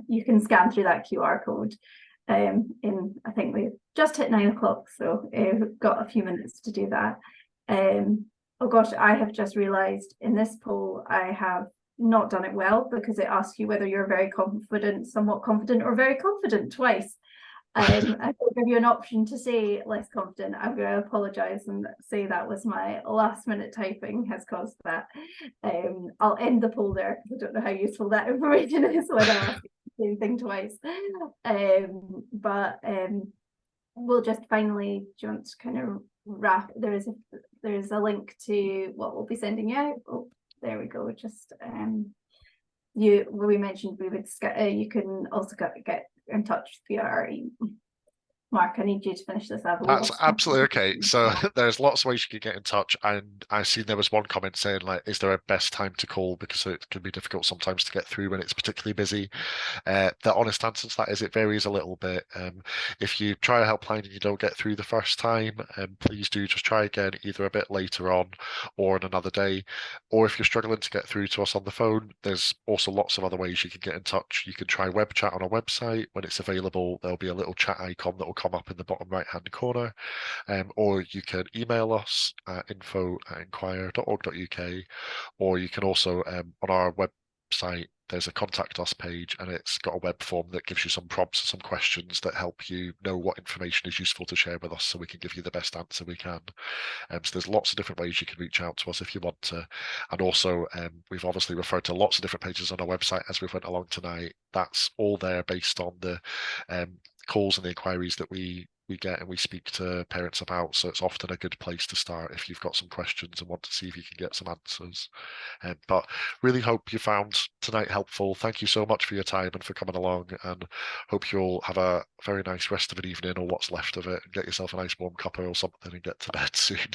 you can scan through that QR code. I think we've just hit 9 o'clock, so we've got a few minutes to do that. Oh gosh, I have just realized in this poll I have not done it well, because it asks you whether you're very confident, somewhat confident, or very confident twice. I will give you an option to say less confident. I'm going to apologise and say that was my last minute typing has caused that. I'll end the poll there because I don't know how useful that information is when I'm asking the same thing twice. But we'll just finally, do you want to kind of wrap? There's a link to what we'll be sending you out. Oh, there we go. Just we mentioned we would you can also get in touch via our email. Mark, I need you to finish this. That's absolutely okay. So there's lots of ways you can get in touch, and I've seen there was one comment saying, like, is there a best time to call, because it can be difficult sometimes to get through when it's particularly busy. The honest answer to that is it varies a little bit. If you try a helpline and you don't get through the first time, please do just try again either a bit later on or on another day. Or if you're struggling to get through to us on the phone, there's also lots of other ways you can get in touch. You can try web chat on our website. When it's available, there'll be a little chat icon that will come up in the bottom right hand corner, or you can email us at info@inquire.org.uk, or you can also on our website there's a contact us page, and it's got a web form that gives you some prompts and some questions that help you know what information is useful to share with us, so we can give you the best answer we can. So there's lots of different ways you can reach out to us if you want to. And also, we've obviously referred to lots of different pages on our website as we went along tonight. That's all there based on the calls and the inquiries that we get and we speak to parents about. So it's often a good place to start if you've got some questions and want to see if you can get some answers. But really hope you found tonight helpful. Thank you so much for your time and for coming along, and hope you'll have a very nice rest of an evening, or what's left of it, and get yourself a nice warm cuppa or something and get to bed soon.